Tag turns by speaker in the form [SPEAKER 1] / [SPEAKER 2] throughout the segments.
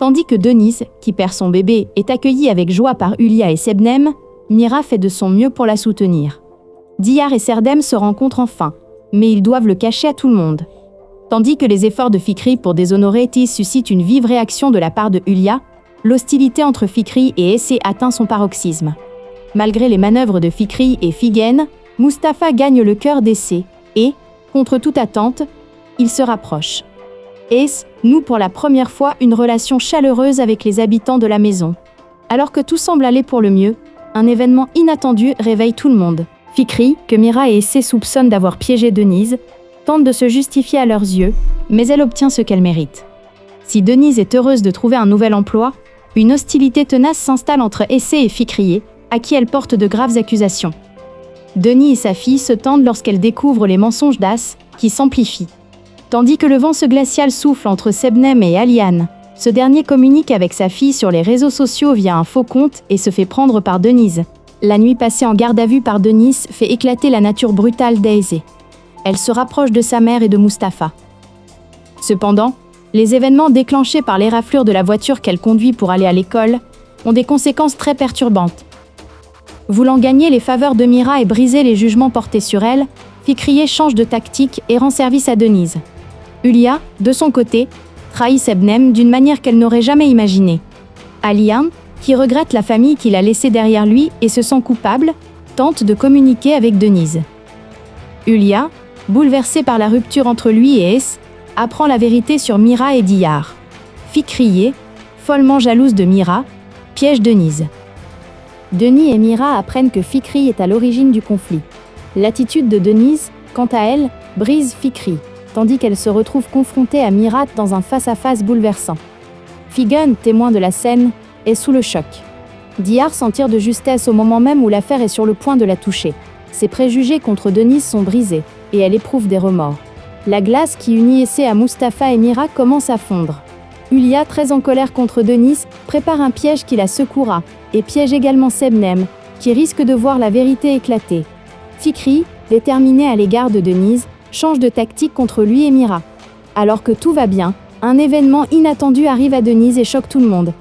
[SPEAKER 1] Tandis que Denise, qui perd son bébé, est accueillie avec joie par Hulia et Sebnem, Mira fait de son mieux pour la soutenir. Diyar et Serdem se rencontrent enfin, mais ils doivent le cacher à tout le monde. Tandis que les efforts de Fikri pour déshonorer Tiz suscitent une vive réaction de la part de Hulia, l'hostilité entre Fikri et Essé atteint son paroxysme. Malgré les manœuvres de Fikri et Figen, Mustapha gagne le cœur d'Essé et, contre toute attente, il se rapproche. Ess noue pour la première fois une relation chaleureuse avec les habitants de la maison. Alors que tout semble aller pour le mieux, un événement inattendu réveille tout le monde. Fikri, que Mira et Essé soupçonnent d'avoir piégé Denise, tente de se justifier à leurs yeux, mais elle obtient ce qu'elle mérite. Si Denise est heureuse de trouver un nouvel emploi, une hostilité tenace s'installe entre Essé et Fikri, à qui elle porte de graves accusations. Denis et sa fille se tendent lorsqu'elle découvre les mensonges d'As, qui s'amplifient. Tandis que le vent glacial souffle entre Sebnem et Aliane, ce dernier communique avec sa fille sur les réseaux sociaux via un faux compte et se fait prendre par Denise. La nuit passée en garde à vue par Denise fait éclater la nature brutale d'Essé. Elle se rapproche de sa mère et de Mustapha. Cependant, les événements déclenchés par l'éraflure de la voiture qu'elle conduit pour aller à l'école ont des conséquences très perturbantes. Voulant gagner les faveurs de Mira et briser les jugements portés sur elle, Fikri change de tactique et rend service à Denise. Hulia, de son côté, trahit Sebnem d'une manière qu'elle n'aurait jamais imaginée. Aliane, qui regrette la famille qu'il a laissée derrière lui et se sent coupable, tente de communiquer avec Denise. Hulia, bouleversée par la rupture entre lui et Ess, apprend la vérité sur Mira et Diyar. Fikri, follement jalouse de Mira, piège Denise. Denis et Mira apprennent que Fikri est à l'origine du conflit. L'attitude de Denise, quant à elle, brise Fikri, tandis qu'elle se retrouve confrontée à Mira dans un face-à-face bouleversant. Figen, témoin de la scène, est sous le choc. Diyar s'en tire de justesse au moment même où l'affaire est sur le point de la toucher. Ses préjugés contre Denise sont brisés, et elle éprouve des remords. La glace qui unit Essé à Mustapha et Mira commence à fondre. Hulia, très en colère contre Denise, prépare un piège qui la secouera, et piège également Sebnem, qui risque de voir la vérité éclater. Fikri, déterminé à l'égard de Denise, change de tactique contre lui et Mira. Alors que tout va bien, un événement inattendu arrive à Denise et choque tout le monde.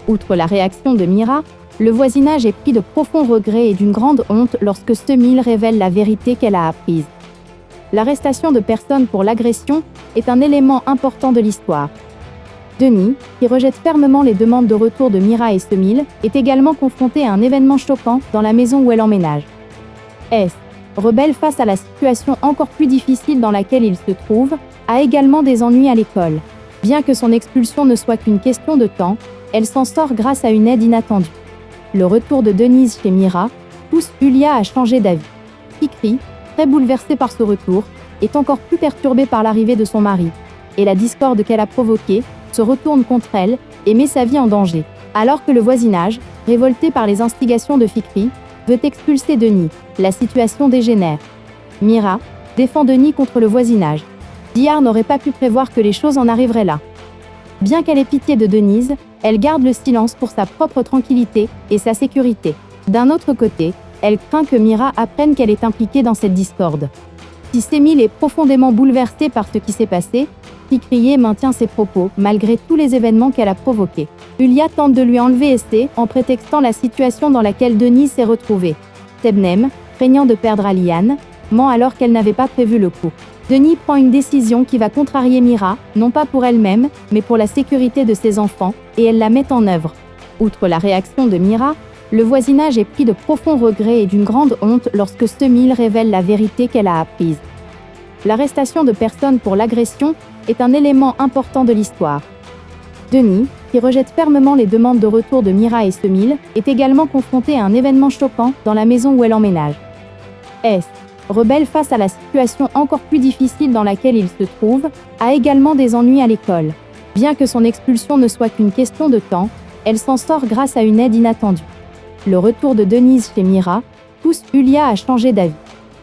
[SPEAKER 1] Outre la réaction de Mira, le voisinage est pris de profonds regrets et d'une grande honte lorsque Stemil révèle la vérité qu'elle a apprise. L'arrestation de personnes pour l'agression est un élément important de l'histoire. Denis, qui rejette fermement les demandes de retour de Mira et Stemil, est également confronté à un événement choquant dans la maison où elle emménage. Ess, rebelle face à la situation encore plus difficile dans laquelle il se trouve, a également des ennuis à l'école. Bien que son expulsion ne soit qu'une question de temps, elle s'en sort grâce à une aide inattendue. Le retour de Denise chez Mira pousse Hulia à changer d'avis. Fikri, très bouleversée par ce retour, est encore plus perturbée par l'arrivée de son mari, et la discorde qu'elle a provoquée se retourne contre elle et met sa vie en danger. Alors que le voisinage, révolté par les instigations de Fikri, veut expulser Denis, la situation dégénère. Mira défend Denis contre le voisinage. Diyar n'aurait pas pu prévoir que les choses en arriveraient là. Bien qu'elle ait pitié de Denise, elle garde le silence pour sa propre tranquillité et sa sécurité. D'un autre côté, elle craint que Mira apprenne qu'elle est impliquée dans cette discorde. Si Stemil est profondément bouleversée par ce qui s'est passé, Fikri maintient ses propos malgré tous les événements qu'elle a provoqués. Hulia tente de lui enlever Essé en prétextant la situation dans laquelle Denis s'est retrouvée. Sebnem, craignant de perdre Aliane, ment alors qu'elle n'avait pas prévu le coup. Denis prend une décision qui va contrarier Mira, non pas pour elle-même, mais pour la sécurité de ses enfants, et elle la met en œuvre. Outre la réaction de Mira, le voisinage est pris de profonds regrets et d'une grande honte lorsque Stemil révèle la vérité qu'elle a apprise. L'arrestation de personnes pour l'agression est un élément important de l'histoire. Denis, qui rejette fermement les demandes de retour de Mira et Stemil, est également confronté à un événement choquant dans la maison où elle emménage. Ess, rebelle face à la situation encore plus difficile dans laquelle il se trouve, a également des ennuis à l'école. Bien que son expulsion ne soit qu'une question de temps, elle s'en sort grâce à une aide inattendue. Le retour de Denise chez Mira pousse Hulia à changer d'avis.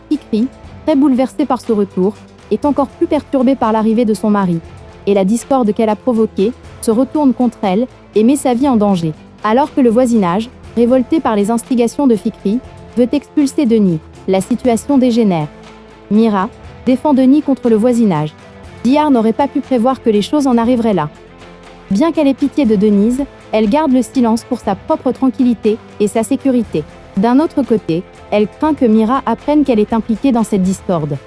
[SPEAKER 1] Fikri, très bouleversée par ce retour, est encore plus perturbée par l'arrivée de son mari, et la discorde qu'elle a provoquée se retourne contre elle et met sa vie en danger. Alors que le voisinage, révolté par les instigations de Fikri, veut expulser Denis, la situation dégénère. Mira défend Denis contre le voisinage. Diyar n'aurait pas pu prévoir que les choses en arriveraient là. Bien qu'elle ait pitié de Denise, elle garde le silence pour sa propre tranquillité et sa sécurité. D'un autre côté, elle craint que Mira apprenne qu'elle est impliquée dans cette discorde.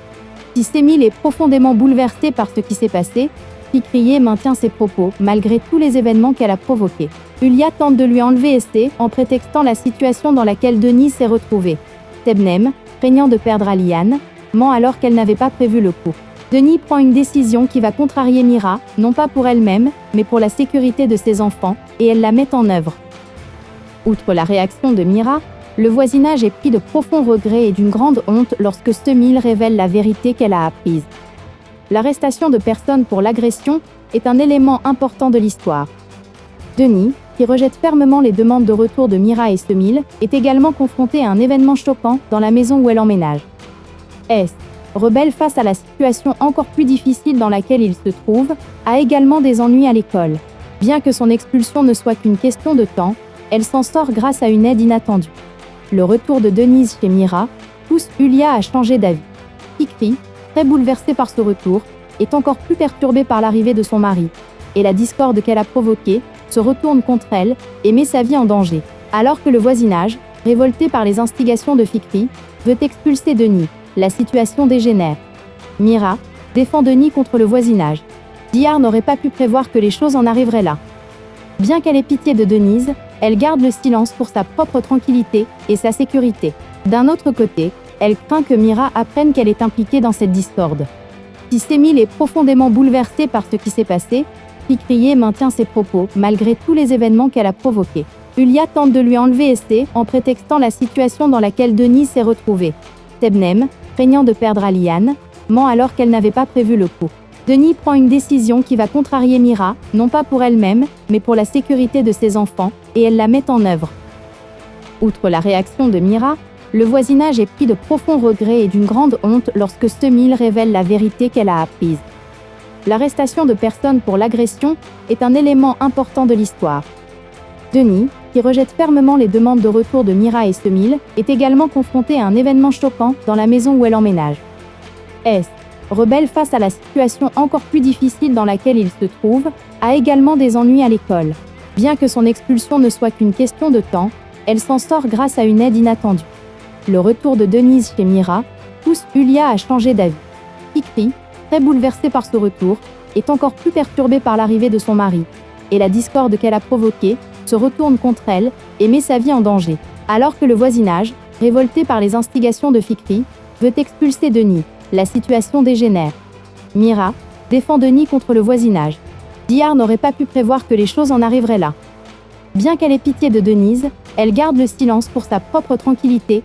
[SPEAKER 1] Si Sémile est profondément bouleversée par ce qui s'est passé, Fikriye maintient ses propos malgré tous les événements qu'elle a provoqués. Ulia tente de lui enlever Essé en prétextant la situation dans laquelle Denise s'est retrouvée. Sebnem, craignant de perdre Aliane, ment alors qu'elle n'avait pas prévu le coup. Denis prend une décision qui va contrarier Mira, non pas pour elle-même, mais pour la sécurité de ses enfants, et elle la met en œuvre. Outre la réaction de Mira, le voisinage est pris de profonds regrets et d'une grande honte lorsque Semile révèle la vérité qu'elle a apprise. L'arrestation de personnes pour l'agression est un élément important de l'histoire. Denis, qui rejette fermement les demandes de retour de Mira et Semile, est également confronté à un événement choquant dans la maison où elle emménage. S, rebelle face à la situation encore plus difficile dans laquelle il se trouve, a également des ennuis à l'école. Bien que son expulsion ne soit qu'une question de temps, elle s'en sort grâce à une aide inattendue. Le retour de Denise chez Mira pousse Ulia à changer d'avis. Fikri, très bouleversée par ce retour, est encore plus perturbée par l'arrivée de son mari, et la discorde qu'elle a provoquée se retourne contre elle et met sa vie en danger. Alors que le voisinage, révolté par les instigations de Fikri, veut expulser Denis, la situation dégénère. Mira défend Denis contre le voisinage. Diyar n'aurait pas pu prévoir que les choses en arriveraient là. Bien qu'elle ait pitié de Denise, elle garde le silence pour sa propre tranquillité et sa sécurité. D'un autre côté, elle craint que Mira apprenne qu'elle est impliquée dans cette discorde. Si Semile est profondément bouleversée par ce qui s'est passé, Fikriye maintient ses propos malgré tous les événements qu'elle a provoqués. Ulia tente de lui enlever Essé en prétextant la situation dans laquelle Denise s'est retrouvée. Sebnem, craignant de perdre Aliane, ment alors qu'elle n'avait pas prévu le coup. Denis prend une décision qui va contrarier Mira, non pas pour elle-même, mais pour la sécurité de ses enfants, et elle la met en œuvre. Outre la réaction de Mira, le voisinage est pris de profonds regrets et d'une grande honte lorsque Semile révèle la vérité qu'elle a apprise. L'arrestation de personnes pour l'agression est un élément important de l'histoire. Denis, qui rejette fermement les demandes de retour de Mira et Semile, est également confronté à un événement choquant dans la maison où elle emménage. S, rebelle face à la situation encore plus difficile dans laquelle il se trouve, a également des ennuis à l'école. Bien que son expulsion ne soit qu'une question de temps, elle s'en sort grâce à une aide inattendue. Le retour de Denise chez Mira pousse Ulia à changer d'avis. Fikri, très bouleversée par ce retour, est encore plus perturbée par l'arrivée de son mari, et la discorde qu'elle a provoquée se retourne contre elle et met sa vie en danger. Alors que le voisinage, révolté par les instigations de Fikri, veut expulser Denis, la situation dégénère. Mira défend Denis contre le voisinage. Diyar n'aurait pas pu prévoir que les choses en arriveraient là. Bien qu'elle ait pitié de Denise, elle garde le silence pour sa propre tranquillité